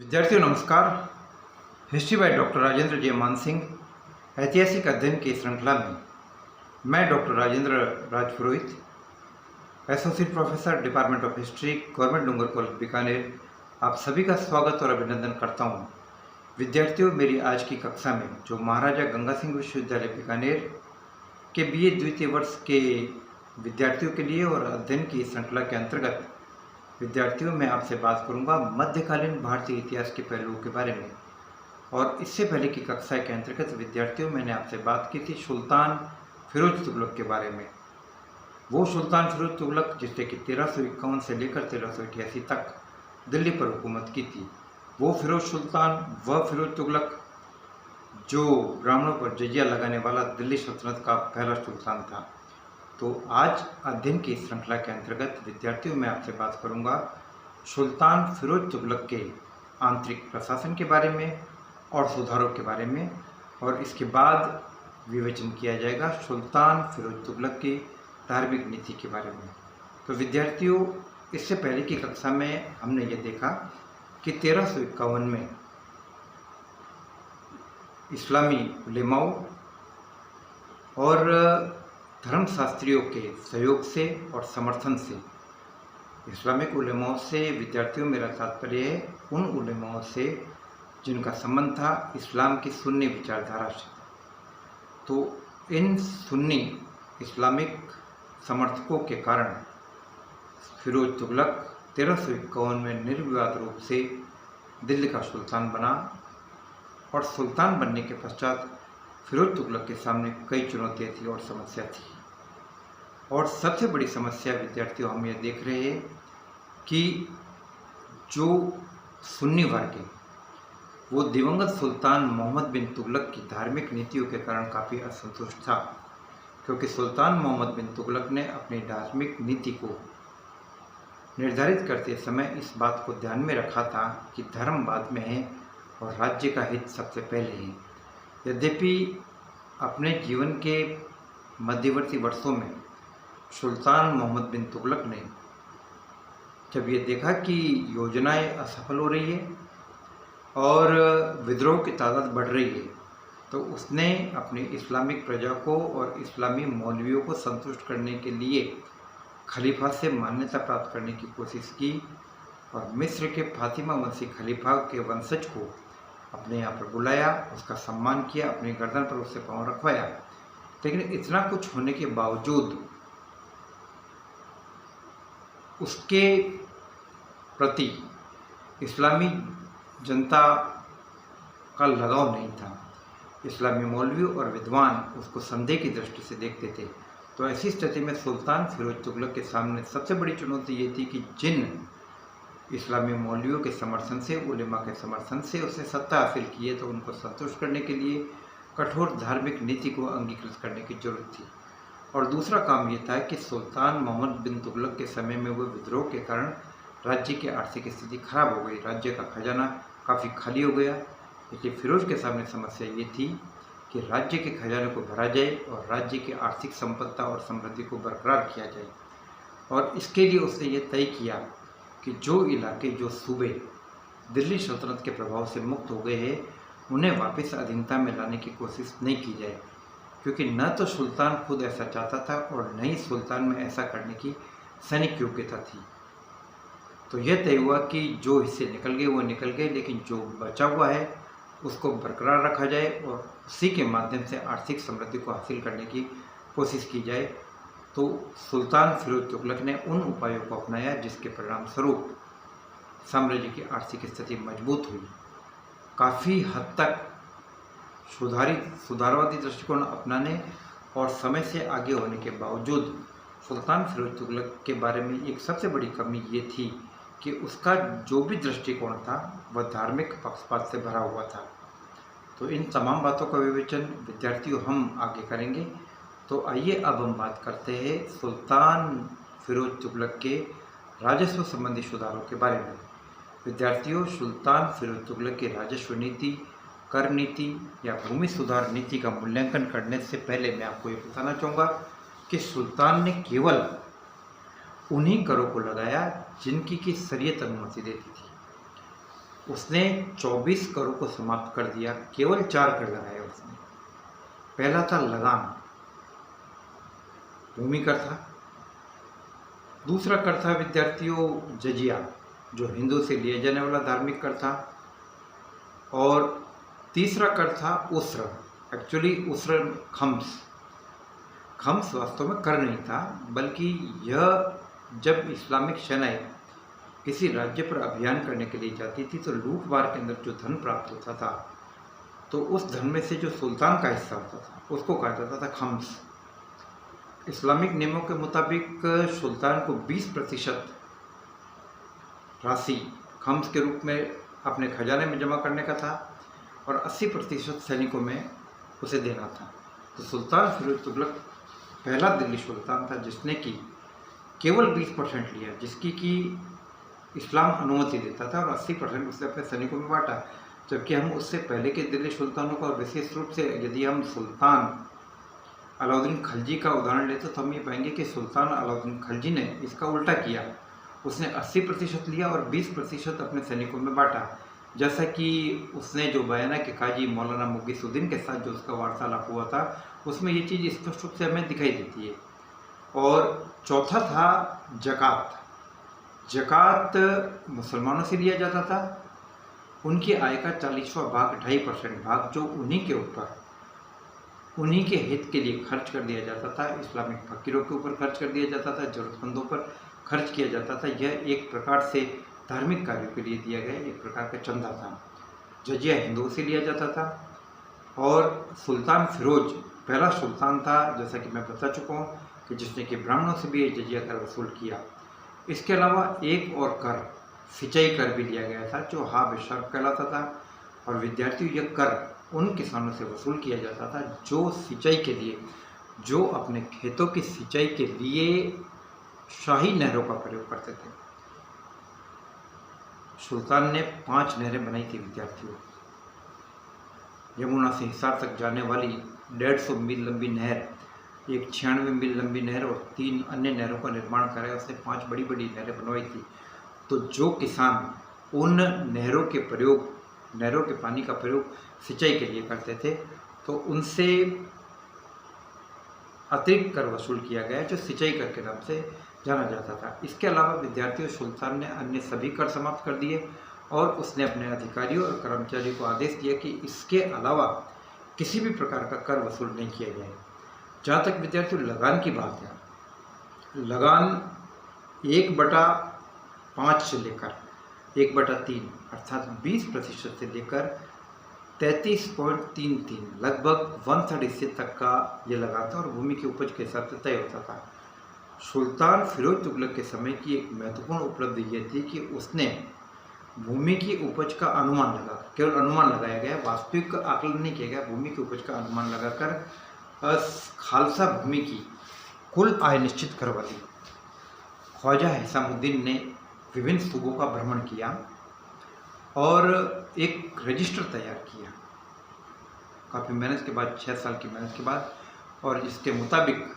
विद्यार्थियों नमस्कार। History by doctor Rajendra J Mansingh ऐतिहासिक अध्ययन की श्रृंखला में मैं doctor Rajendra Rajpurohit, associate professor department of history, government Dungar college Bikaner, आप सभी का स्वागत और अभिनंदन करता हूं। विद्यार्थियों, मेरी आज की कक्षा में जो महाराजा गंगा सिंह विश्वविद्यालय बीकानेर के बीए द्वितीय वर्ष के विद्यार्थियों के लिए और अध्ययन की श्रृंखला के अंतर्गत विद्यार्थियों मैं आपसे बात करूंगा मध्यकालीन भारतीय इतिहास के पहलुओं के बारे में। और इससे पहले की कक्षा के अंतर्गत विद्यार्थियों मैंने आपसे बात की थी सुल्तान फिरोज तुगलक के बारे में। वो सुल्तान फिरोज तुगलक जिसने कि 1351 से लेकर 1388 तक दिल्ली पर हुकूमत की थी। वो फिरोज सुल्तान, वह फिरोज तुगलक जो ब्राह्मणों पर जजिया लगाने वाला दिल्ली सल्तनत का पहला सुल्तान था। तो आज अध्ययन की श्रृंखला के अंतर्गत विद्यार्थियों मैं आपसे बात करूंगा सुल्तान फिरोज तुगलक के आंतरिक प्रशासन के बारे में और सुधारों के बारे में, और इसके बाद विवेचन किया जाएगा सुल्तान फिरोज तुगलक की धार्मिक नीति के बारे में। तो विद्यार्थियों, इससे पहले की कक्षा में हमने ये देखा कि 1351 में इस्लामी उलेमाओं और धर्मशास्त्रियों के सहयोग से और समर्थन से, इस्लामिक उलेमाओं से विद्यार्थियों मेरा तात्पर्य है उन उलेमाओं से जिनका संबंध था इस्लाम की सुन्नी विचारधारा से। तो इन सुन्नी इस्लामिक समर्थकों के कारण फिरोज तुगलक 1351 में निर्विवाद रूप से दिल्ली का सुल्तान बना। और सुल्तान बनने के पश्चात फिरोज तुगलक के सामने कई चुनौतियाँ थी और समस्या थी। और सबसे बड़ी समस्या विद्यार्थियों हम ये देख रहे हैं कि जो सुन्नी वर्ग है वो दिवंगत सुल्तान मोहम्मद बिन तुगलक की धार्मिक नीतियों के कारण काफ़ी असंतुष्ट था, क्योंकि सुल्तान मोहम्मद बिन तुगलक ने अपनी धार्मिक नीति को निर्धारित करते समय इस बात को ध्यान में रखा था कि धर्म बाद में है और राज्य का हित सबसे पहले है। यद्यपि अपने जीवन के मध्यवर्ती वर्षों में सुल्तान मोहम्मद बिन तुगलक ने जब ये देखा कि योजनाएं असफल हो रही है और विद्रोह की तादाद बढ़ रही है, तो उसने अपनी इस्लामिक प्रजा को और इस्लामी मौलवियों को संतुष्ट करने के लिए खलीफा से मान्यता प्राप्त करने की कोशिश की और मिस्र के फातिमा वंशी खलीफा के वंशज को अपने यहाँ पर बुलाया, उसका सम्मान किया, अपनी गर्दन पर उससे पाँव रखवाया। लेकिन इतना कुछ होने के बावजूद उसके प्रति इस्लामी जनता का लगाव नहीं था। इस्लामी मौलवी और विद्वान उसको संदेह की दृष्टि से देखते थे। तो ऐसी स्थिति में सुल्तान फिरोज तुगलक के सामने सबसे बड़ी चुनौती ये थी कि जिन इस्लामी मौलवियों के समर्थन से, उलेमा के समर्थन से उसे सत्ता हासिल की है, तो उनको संतुष्ट करने के लिए कठोर धार्मिक नीति को अंगीकृत करने की जरूरत थी। और दूसरा काम ये था कि सुल्तान मोहम्मद बिन तुगलक के समय में हुए विद्रोह के कारण राज्य की आर्थिक स्थिति खराब हो गई, राज्य का खजाना काफ़ी खाली हो गया। इसलिए फिरोज के सामने समस्या ये थी कि राज्य के खजाने को भरा जाए और राज्य की आर्थिक संपन्नता और समृद्धि को बरकरार किया जाए। और इसके लिए उसने ये तय किया कि जो इलाके, जो सूबे दिल्ली सल्तनत के प्रभाव से मुक्त हो गए हैं, उन्हें वापस अधीनता में लाने की कोशिश नहीं की जाए, क्योंकि न तो सुल्तान खुद ऐसा चाहता था और न ही सुल्तान में ऐसा करने की सैनिक योग्यता थी। तो यह तय हुआ कि जो हिस्से निकल गए वो निकल गए, लेकिन जो बचा हुआ है उसको बरकरार रखा जाए और उसी के माध्यम से आर्थिक समृद्धि को हासिल करने की कोशिश की जाए। तो सुल्तान फिरोज तुगलक ने उन उपायों को अपनाया जिसके परिणाम स्वरूप साम्राज्य की आर्थिक स्थिति मजबूत हुई। काफ़ी हद तक सुधारवादी दृष्टिकोण अपनाने और समय से आगे होने के बावजूद सुल्तान फिरोज तुगलक के बारे में एक सबसे बड़ी कमी ये थी कि उसका जो भी दृष्टिकोण था वह धार्मिक पक्षपात से भरा हुआ था। तो इन तमाम बातों का विवेचन विद्यार्थियों हम आगे करेंगे। तो आइए अब हम बात करते हैं सुल्तान फिरोज तुगलक के राजस्व संबंधी सुधारों के बारे में। विद्यार्थियों, सुल्तान फिरोज तुगलक की राजस्व नीति, कर नीति या भूमि सुधार नीति का मूल्यांकन करने से पहले मैं आपको ये बताना चाहूँगा कि सुल्तान ने केवल उन्हीं करों को लगाया जिनकी की शरीयत अनुमति देती थी। उसने 24 करों को समाप्त कर दिया, केवल 4 कर लगाए उसने। पहला था लगान, भूमि कर था। दूसरा कर था विद्यार्थियों जजिया, जो हिंदू से लिए जाने वाला धार्मिक कर था। और तीसरा कर था उस्र, एक्चुअली उस्र खम्स वास्तव में कर नहीं था, बल्कि यह जब इस्लामिक सेनाएं किसी राज्य पर अभियान करने के लिए जाती थी तो लूट मार के अंदर जो धन प्राप्त होता था, तो उस धन में से जो सुल्तान का हिस्सा होता था उसको कहा जाता था खम्स। इस्लामिक नियमों के मुताबिक सुल्तान को 20% राशि खम्स के रूप में अपने खजाने में जमा करने का था और 80% सैनिकों में उसे देना था। तो सुल्तान फिरोज तुगलक पहला दिल्ली सुल्तान था जिसने कि केवल 20% लिया, जिसकी कि इस्लाम अनुमति देता था, और 80% उसने अपने सैनिकों में बांटा। जबकि हम उससे पहले के दिल्ली सुल्तानों का, विशेष रूप से यदि हम सुल्तान अलाउद्दीन खिलजी का उदाहरण लेते तो हम ये पाएंगे कि सुल्तान अलाउद्दीन खिलजी ने इसका उल्टा किया। उसने 80% लिया और 20% अपने सैनिकों में बांटा। जैसा कि उसने जो बयाना के काजी मौलाना मुगीसुद्दीन के साथ जो उसका वार्तालाप हुआ था, उसमें ये चीज़ स्पष्ट रूप से हमें दिखाई देती है। और चौथा था ज़कात। ज़कात मुसलमानों से लिया जाता था। उनकी आय का 40वां भाग, 2.5% भाग, जो उन्हीं के ऊपर, उन्हीं के हित के लिए खर्च कर दिया जाता था। इस्लामिक फकीरों के ऊपर खर्च कर दिया जाता था, ज़रूरतमंदों पर खर्च किया जाता था। यह एक प्रकार से धार्मिक कार्यों के लिए दिया गया एक प्रकार का चंदा था। जजिया हिंदुओं से लिया जाता था। और सुल्तान फिरोज पहला सुल्तान था, जैसा कि मैं बता चुका हूँ, कि जिसने कि ब्राह्मणों से भी जजिया कर वसूल किया। इसके अलावा एक और कर, सिंचाई कर भी लिया गया था, जो हाब शर्फ कहलाता था। और विद्यार्थियों, यह कर उन किसानों से वसूल किया जाता था जो सिंचाई के लिए, जो अपने खेतों की सिंचाई के लिए शाही नहरों का प्रयोग करते थे। सुल्तान ने 5 नहरें बनाई थी विद्यार्थियों। यमुना से हिसार तक जाने वाली 150 मील लंबी नहर, एक 96 मील लंबी नहर और 3 अन्य नहरों का निर्माण कराया। उसने 5 बड़ी बड़ी नहरें बनवाई थी। तो जो किसान उन नहरों के पानी का प्रयोग सिंचाई के लिए करते थे, तो उनसे अतिरिक्त कर वसूल किया गया, जो सिंचाई कर के नाम से जाना जाता था। इसके अलावा विद्यार्थियों, सुल्तान ने अन्य सभी कर समाप्त कर दिए और उसने अपने अधिकारियों और कर्मचारियों को आदेश दिया कि इसके अलावा किसी भी प्रकार का कर वसूल नहीं किया जाए। जहाँ तक विद्यार्थियों लगान की बात है, लगान 1/5 से लेकर 1/3 अर्थात 20% से लेकर 33.33 लगभग 1/3 हिस्से तक का ये लगान था और भूमि की उपज के हिसाब से तय होता था। सुल्तान फिरोज तुगलक के समय की एक महत्वपूर्ण उपलब्धि ये थी कि उसने भूमि की उपज का अनुमान लगा, केवल अनुमान लगाया गया, वास्तविक आकलन नहीं किया गया, भूमि की उपज का अनुमान लगाकर खालसा भूमि की कुल आय निश्चित करवा दी। ख्वाजा हिसामुद्दीन ने विभिन्न सूबों का भ्रमण किया और एक रजिस्टर तैयार किया, काफ़ी मेहनत के बाद, 6 साल की मेहनत के बाद। और इसके मुताबिक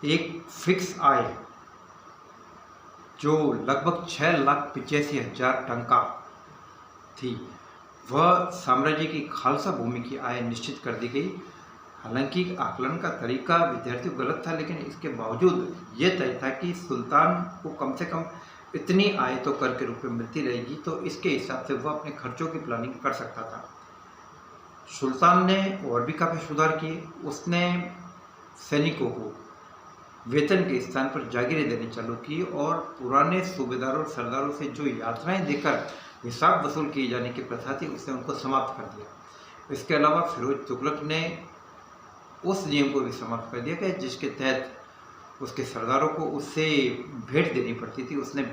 एक फिक्स आय जो लगभग 6,85,000 टंका थी, वह साम्राज्य की खालसा भूमि की आय निश्चित कर दी गई। हालांकि आकलन का तरीका विद्यार्थियों गलत था, लेकिन इसके बावजूद ये तय था कि सुल्तान को कम से कम इतनी आय तो कर के रूप में मिलती रहेगी, तो इसके हिसाब से वह अपने खर्चों की प्लानिंग कर सकता था। सुल्तान ने और भी काफ़ी सुधार किए। उसने सैनिकों को वेतन के स्थान पर जागीरें देनी चालू की और पुराने सूबेदारों और सरदारों से जो यात्राएं देकर हिसाब वसूल किए जाने की प्रथा थी, उसने उनको समाप्त कर दिया। इसके अलावा फिरोज तुगलक ने उस नियम को भी समाप्त कर दिया कि जिसके तहत उसके सरदारों को उससे भेंट देनी पड़ती थी। उसने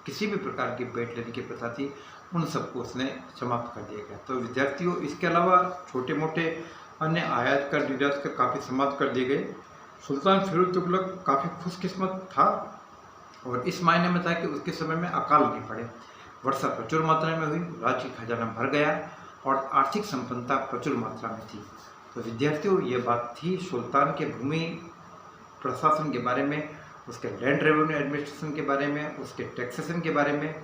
किसी भी प्रकार की भेंट लेने की प्रथा थी, उन सबको उसने समाप्त कर दिया गया। तो विद्यार्थियों, इसके अलावा छोटे मोटे अन्य आयात कर, निर्यात कर काफ़ी समाप्त कर दिए गए। सुल्तान फिरोज तुगलक काफ़ी खुशकिस्मत था और इस मायने में था कि उसके समय में अकाल नहीं पड़े, वर्षा प्रचुर मात्रा में हुई, राज्य का खजाना भर गया और आर्थिक संपन्नता प्रचुर मात्रा में थी। तो विद्यार्थियों, ये बात थी सुल्तान के भूमि प्रशासन के बारे में, उसके लैंड रेवेन्यू एडमिनिस्ट्रेशन के बारे में, उसके टैक्सेशन के बारे में।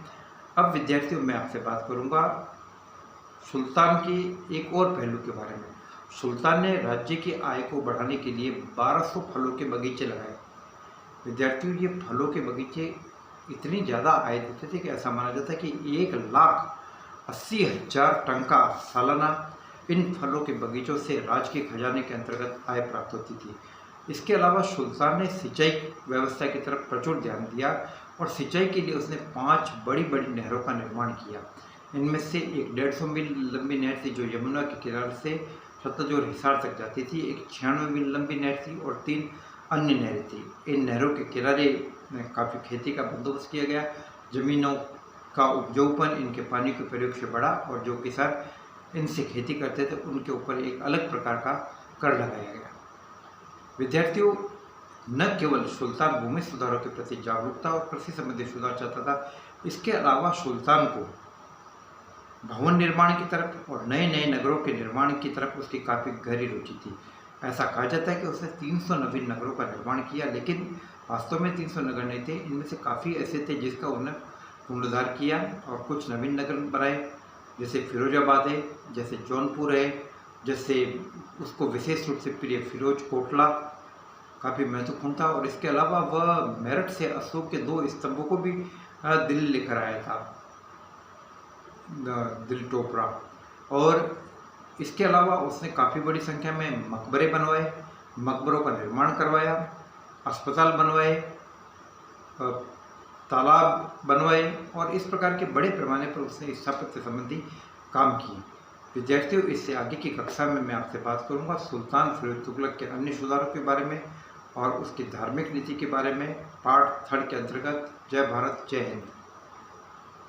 अब विद्यार्थियों मैं आपसे बात करूंगा सुल्तान की एक और पहलू के बारे में। सुल्तान ने राज्य की आय को बढ़ाने के लिए 1200 फलों के बगीचे लगाए। विद्यार्थियों, ये फलों के बगीचे इतनी ज़्यादा आय देते थे कि ऐसा माना जाता है कि 1,80,000 टन का सालाना इन फलों के बगीचों से राज्य के खजाने के अंतर्गत आय प्राप्त होती थी। इसके अलावा सुल्तान ने सिंचाई व्यवस्था की तरफ प्रचुर ध्यान दिया और सिंचाई के लिए उसने 5 बड़ी बड़ी नहरों का निर्माण किया। इनमें से एक 150 मील लंबी नहर थी जो यमुना के किनारे से सतलज और हिसार तक जाती थी, एक 96 मील लंबी नहर थी और 3 अन्य नहरें थी। इन नहरों के किनारे काफ़ी खेती का बंदोबस्त किया गया। ज़मीनों का उपजाऊपन इनके पानी के प्रयोग से बढ़ा और जो किसान इनसे खेती करते थे उनके ऊपर एक अलग प्रकार का कर लगाया गया। विद्यार्थियों, न केवल सुल्तान भूमि सुधारों के प्रति जागरूकता और कृषि संबंधी सुधार चाहता था, इसके अलावा सुल्तान को भवन निर्माण की तरफ और नए नए नगरों के निर्माण की तरफ उसकी काफ़ी गहरी रुचि थी। ऐसा कहा जाता है कि उसने 300 नवीन नगरों का निर्माण किया, लेकिन वास्तव में 300 नगर नहीं थे। इनमें से काफ़ी ऐसे थे जिसका उन्होंने पुनरुद्धार किया और कुछ नवीन नगर बनाए, जैसे फिरोजाबाद है, जैसे जौनपुर है, जैसे उसको विशेष रूप से प्रिय फिरोज कोटला काफ़ी महत्वपूर्ण था। और इसके अलावा वह मेरठ से अशोक के 2 स्तंभों को भी दिल्ली लेकर आया था, दिल टोपरा। और इसके अलावा उसने काफ़ी बड़ी संख्या में मकबरे बनवाए, मकबरों का निर्माण करवाया, अस्पताल बनवाए, तालाब बनवाए और इस प्रकार के बड़े पैमाने पर उसने स्थापत्य संबंधी काम किए। विद्यार्थियों, इससे आगे की कक्षा में मैं आपसे बात करूंगा सुल्तान फिरोज तुगलक के अन्य सुधारों के बारे में और उसकी धार्मिक नीति के बारे में, पार्ट 3 के अंतर्गत। जय भारत, जय हिंद।